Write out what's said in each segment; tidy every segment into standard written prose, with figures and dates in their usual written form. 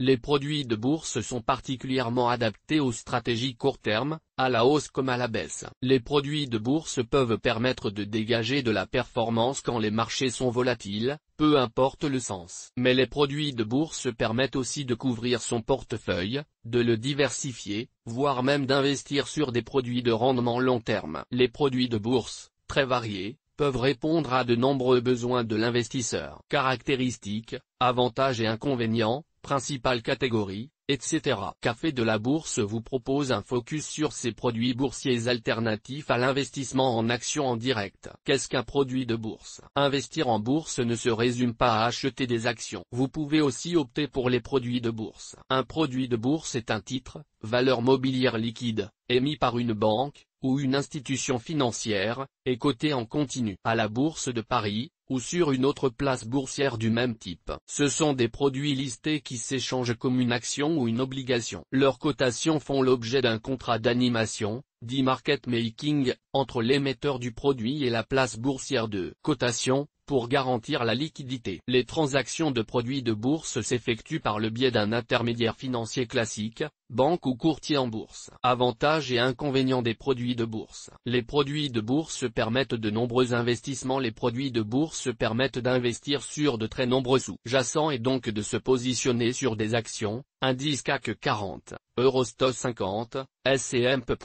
Les produits de bourse sont particulièrement adaptés aux stratégies court terme, à la hausse comme à la baisse. Les produits de bourse peuvent permettre de dégager de la performance quand les marchés sont volatiles, peu importe le sens. Mais les produits de bourse permettent aussi de couvrir son portefeuille, de le diversifier, voire même d'investir sur des produits de rendement long terme. Les produits de bourse, très variés, peuvent répondre à de nombreux besoins de l'investisseur. Caractéristiques, avantages et inconvénients, principales catégories, etc. Café de la Bourse vous propose un focus sur ces produits boursiers alternatifs à l'investissement en actions en direct. Qu'est-ce qu'un produit de bourse? Investir en bourse ne se résume pas à acheter des actions. Vous pouvez aussi opter pour les produits de bourse. Un produit de bourse est un titre, valeur mobilière liquide, émis par une banque, ou une institution financière, et coté en continu à la Bourse de Paris, ou sur une autre place boursière du même type. Ce sont des produits listés qui s'échangent comme une action ou une obligation. Leurs cotations font l'objet d'un contrat d'animation, dit market making, entre l'émetteur du produit et la place boursière de cotation, pour garantir la liquidité. Les transactions de produits de bourse s'effectuent par le biais d'un intermédiaire financier classique, banque ou courtier en bourse. Avantages et inconvénients des produits de bourse. Les produits de bourse permettent de nombreux investissements. Les produits de bourse permettent d'investir sur de très nombreux sous-jacents et donc de se positionner sur des actions, indice CAC 40, Eurostoxx 50, S&P.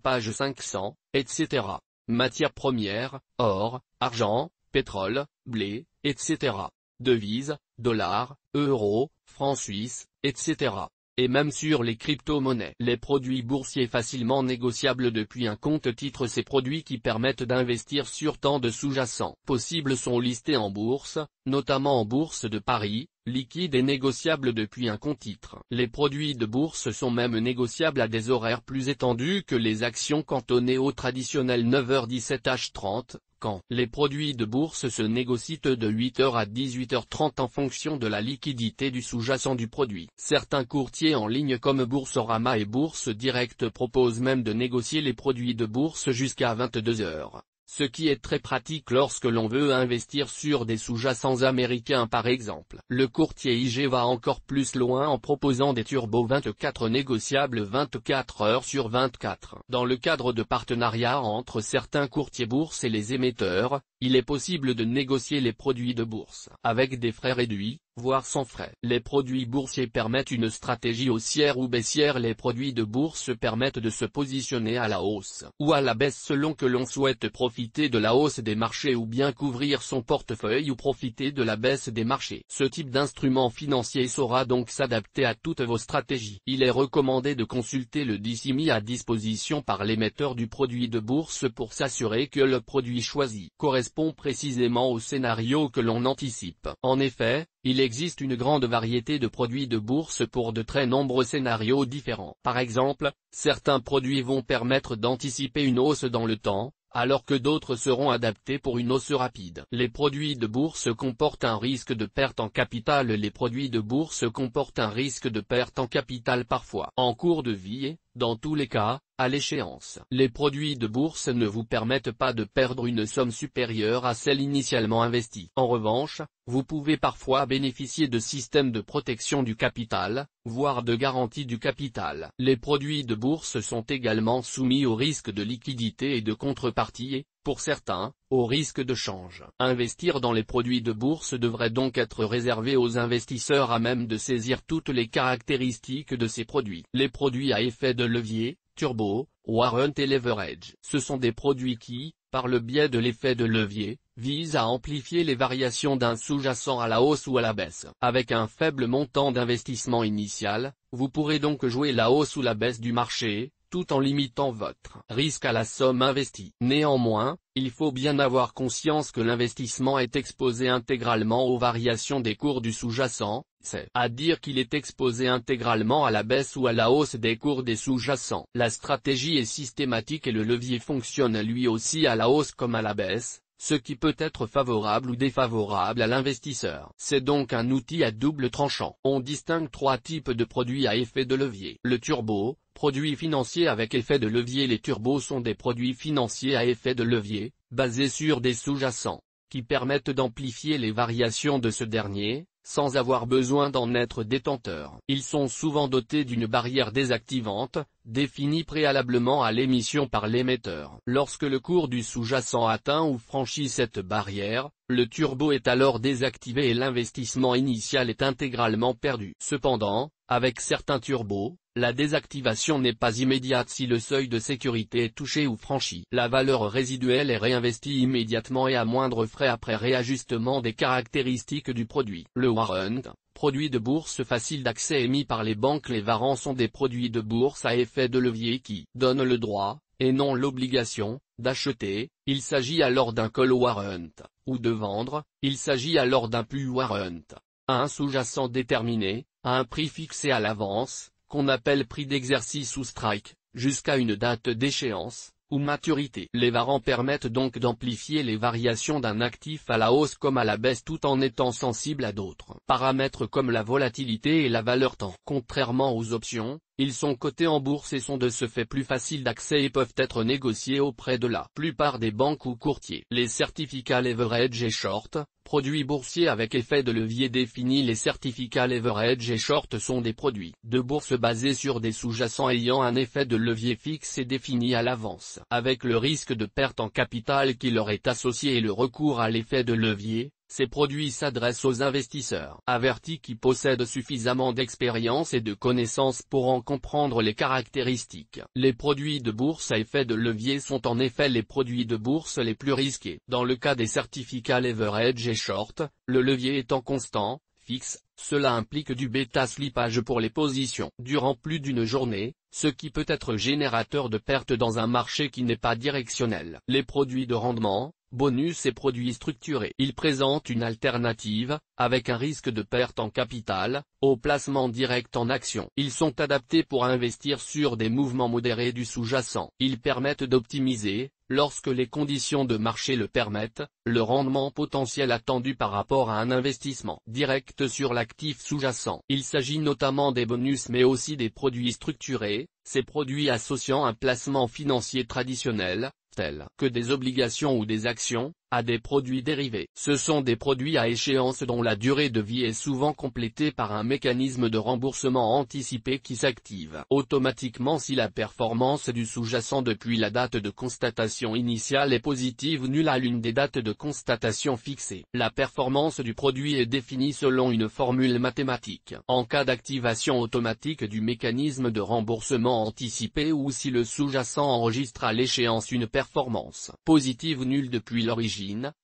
Page 500, etc. Matières premières, or, argent, pétrole, blé, etc. Devises, dollars, euros, francs suisses, etc. Et même sur les crypto-monnaies. Les produits boursiers facilement négociables depuis un compte-titre. Ces produits qui permettent d'investir sur tant de sous-jacents possibles sont listés en bourse, notamment en bourse de Paris, liquides et négociables depuis un compte-titre. Les produits de bourse sont même négociables à des horaires plus étendus que les actions cantonnées au traditionnel 9h-17h30, quand les produits de bourse se négocient de 8h à 18h30 en fonction de la liquidité du sous-jacent du produit. Certains courtiers en ligne comme Boursorama et Bourse Direct proposent même de négocier les produits de bourse jusqu'à 22h. Ce qui est très pratique lorsque l'on veut investir sur des sous-jacents américains par exemple. Le courtier IG va encore plus loin en proposant des turbos 24 négociables 24 heures sur 24. Dans le cadre de partenariats entre certains courtiers bourse et les émetteurs, il est possible de négocier les produits de bourse avec des frais réduits, voire sans frais. Les produits boursiers permettent une stratégie haussière ou baissière. Les produits de bourse permettent de se positionner à la hausse ou à la baisse selon que l'on souhaite profiter de la hausse des marchés ou bien couvrir son portefeuille ou profiter de la baisse des marchés. Ce type d'instrument financier saura donc s'adapter à toutes vos stratégies. Il est recommandé de consulter le DCI mis à disposition par l'émetteur du produit de bourse pour s'assurer que le produit choisi correspond précisément au scénario que l'on anticipe. En effet, il existe une grande variété de produits de bourse pour de très nombreux scénarios différents. Par exemple, certains produits vont permettre d'anticiper une hausse dans le temps, alors que d'autres seront adaptés pour une hausse rapide. Les produits de bourse comportent un risque de perte en capital. Les produits de bourse comportent un risque de perte en capital parfois en cours de vie et, dans tous les cas, à l'échéance. Les produits de bourse ne vous permettent pas de perdre une somme supérieure à celle initialement investie. En revanche, vous pouvez parfois bénéficier de systèmes de protection du capital, voire de garantie du capital. Les produits de bourse sont également soumis au risque de liquidité et de contrepartie et, pour certains, au risque de change. Investir dans les produits de bourse devrait donc être réservé aux investisseurs à même de saisir toutes les caractéristiques de ces produits. Les produits à effet de levier, turbo, warrant et leverage. Ce sont des produits qui, par le biais de l'effet de levier, visent à amplifier les variations d'un sous-jacent à la hausse ou à la baisse. Avec un faible montant d'investissement initial, vous pourrez donc jouer la hausse ou la baisse du marché, tout en limitant votre risque à la somme investie. Néanmoins, il faut bien avoir conscience que l'investissement est exposé intégralement aux variations des cours du sous-jacent, c'est-à-dire qu'il est exposé intégralement à la baisse ou à la hausse des cours des sous-jacents. La stratégie est systématique et le levier fonctionne lui aussi à la hausse comme à la baisse, ce qui peut être favorable ou défavorable à l'investisseur. C'est donc un outil à double tranchant. On distingue trois types de produits à effet de levier. Le turbo, produit financier avec effet de levier. Les turbos sont des produits financiers à effet de levier, basés sur des sous-jacents, qui permettent d'amplifier les variations de ce dernier, sans avoir besoin d'en être détenteur. Ils sont souvent dotés d'une barrière désactivante, définie préalablement à l'émission par l'émetteur. Lorsque le cours du sous-jacent atteint ou franchit cette barrière, le turbo est alors désactivé et l'investissement initial est intégralement perdu. Cependant, avec certains turbos, la désactivation n'est pas immédiate si le seuil de sécurité est touché ou franchi. La valeur résiduelle est réinvestie immédiatement et à moindre frais après réajustement des caractéristiques du produit. Le warrant, produit de bourse facile d'accès émis par les banques. Les warrants sont des produits de bourse à effet de levier qui donnent le droit, et non l'obligation, d'acheter. Il s'agit alors d'un call warrant, ou de vendre. Il s'agit alors d'un put warrant, à un sous-jacent déterminé, à un prix fixé à l'avance, qu'on appelle prix d'exercice ou strike, jusqu'à une date d'échéance, ou maturité. Les warrants permettent donc d'amplifier les variations d'un actif à la hausse comme à la baisse tout en étant sensibles à d'autres paramètres comme la volatilité et la valeur temps. Contrairement aux options, ils sont cotés en bourse et sont de ce fait plus faciles d'accès et peuvent être négociés auprès de la plupart des banques ou courtiers. Les certificats leverage et short, produits boursiers avec effet de levier défini. Les certificats leverage et short sont des produits de bourse basés sur des sous-jacents ayant un effet de levier fixe et défini à l'avance. Avec le risque de perte en capital qui leur est associé et le recours à l'effet de levier, ces produits s'adressent aux investisseurs avertis qui possèdent suffisamment d'expérience et de connaissances pour en comprendre les caractéristiques. Les produits de bourse à effet de levier sont en effet les produits de bourse les plus risqués. Dans le cas des certificats leverage et short, le levier étant constant, fixe, cela implique du bêta-slippage pour les positions durant plus d'une journée, ce qui peut être générateur de pertes dans un marché qui n'est pas directionnel. Les produits de rendement, bonus et produits structurés. Ils présentent une alternative, avec un risque de perte en capital, au placement direct en actions. Ils sont adaptés pour investir sur des mouvements modérés du sous-jacent. Ils permettent d'optimiser, lorsque les conditions de marché le permettent, le rendement potentiel attendu par rapport à un investissement direct sur l'actif sous-jacent. Il s'agit notamment des bonus mais aussi des produits structurés, ces produits associant un placement financier traditionnel, tels que des obligations ou des actions, à des produits dérivés. Ce sont des produits à échéance dont la durée de vie est souvent complétée par un mécanisme de remboursement anticipé qui s'active automatiquement si la performance du sous-jacent depuis la date de constatation initiale est positive nulle à l'une des dates de constatation fixées. La performance du produit est définie selon une formule mathématique. En cas d'activation automatique du mécanisme de remboursement anticipé ou si le sous-jacent enregistre à l'échéance une performance positive nulle depuis l'origine,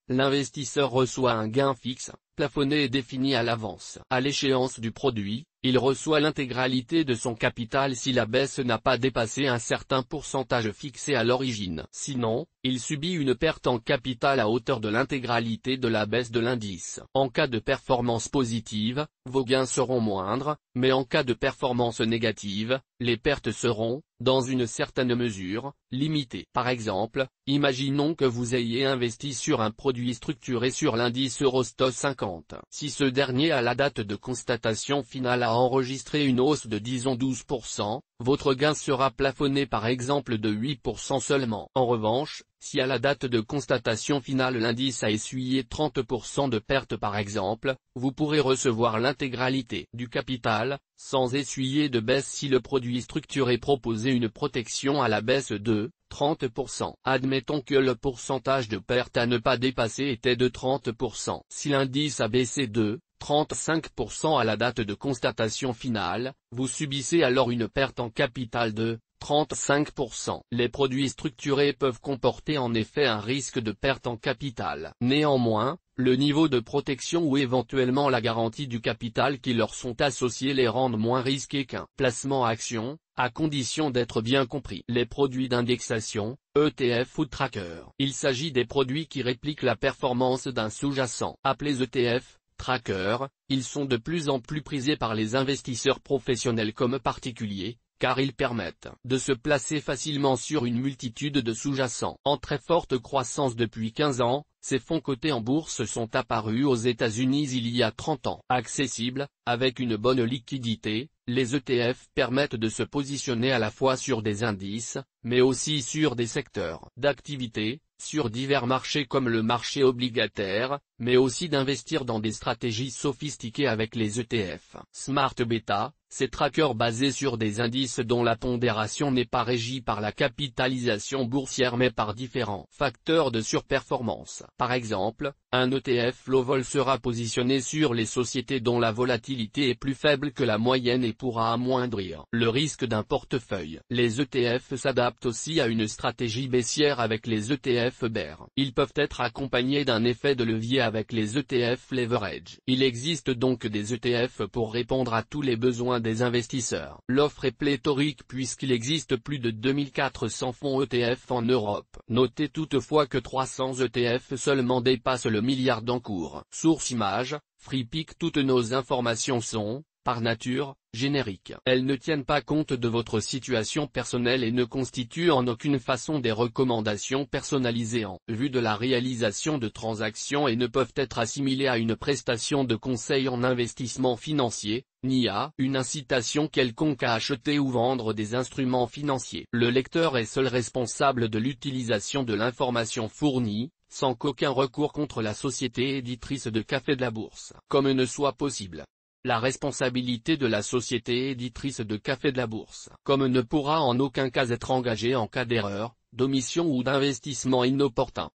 l'investisseur reçoit un gain fixe, plafonné et défini à l'avance. À l'échéance du produit, il reçoit l'intégralité de son capital si la baisse n'a pas dépassé un certain pourcentage fixé à l'origine. Sinon, il subit une perte en capital à hauteur de l'intégralité de la baisse de l'indice. En cas de performance positive, vos gains seront moindres, mais en cas de performance négative, les pertes seront, dans une certaine mesure, limitées. Par exemple, imaginons que vous ayez investi sur un produit structuré sur l'indice Eurostoxx 50. Si ce dernier à la date de constatation finale a enregistré une hausse de disons 12%, votre gain sera plafonné par exemple de 8% seulement. En revanche, si à la date de constatation finale l'indice a essuyé 30% de perte par exemple, vous pourrez recevoir l'intégralité du capital, sans essuyer de baisse si le produit structuré proposait une protection à la baisse de 30%. Admettons que le pourcentage de perte à ne pas dépasser était de 30%. Si l'indice a baissé de 35% à la date de constatation finale, vous subissez alors une perte en capital de 35%. Les produits structurés peuvent comporter en effet un risque de perte en capital. Néanmoins, le niveau de protection ou éventuellement la garantie du capital qui leur sont associés les rendent moins risqués qu'un placement action, à condition d'être bien compris. Les produits d'indexation, ETF ou tracker. Il s'agit des produits qui répliquent la performance d'un sous-jacent. Appelés ETF, trackers, ils sont de plus en plus prisés par les investisseurs professionnels comme particuliers, car ils permettent de se placer facilement sur une multitude de sous-jacents. En très forte croissance depuis 15 ans, ces fonds cotés en bourse sont apparus aux États-Unis il y a 30 ans. Accessibles, avec une bonne liquidité, les ETF permettent de se positionner à la fois sur des indices, mais aussi sur des secteurs d'activité, sur divers marchés comme le marché obligataire, mais aussi d'investir dans des stratégies sophistiquées avec les ETF. Smart Beta, ces trackers basés sur des indices dont la pondération n'est pas régie par la capitalisation boursière mais par différents facteurs de surperformance. Par exemple, un ETF low vol sera positionné sur les sociétés dont la volatilité est plus faible que la moyenne et pourra amoindrir le risque d'un portefeuille. Les ETF s'adaptent aussi à une stratégie baissière avec les ETF bear. Ils peuvent être accompagnés d'un effet de levier avec les ETF leverage. Il existe donc des ETF pour répondre à tous les besoins des investisseurs. L'offre est pléthorique puisqu'il existe plus de 2400 fonds ETF en Europe. Notez toutefois que 300 ETF seulement dépassent le milliard d'encours. Source image, FreePic. Toutes nos informations sont, par nature, génériques. Elles ne tiennent pas compte de votre situation personnelle et ne constituent en aucune façon des recommandations personnalisées en vue de la réalisation de transactions et ne peuvent être assimilées à une prestation de conseil en investissement financier, ni à une incitation quelconque à acheter ou vendre des instruments financiers. Le lecteur est seul responsable de l'utilisation de l'information fournie, sans qu'aucun recours contre la société éditrice de Café de la Bourse, comme ne soit possible. La responsabilité de la société éditrice de Café de la Bourse, comme ne pourra en aucun cas être engagée en cas d'erreur, d'omission ou d'investissement inopportun.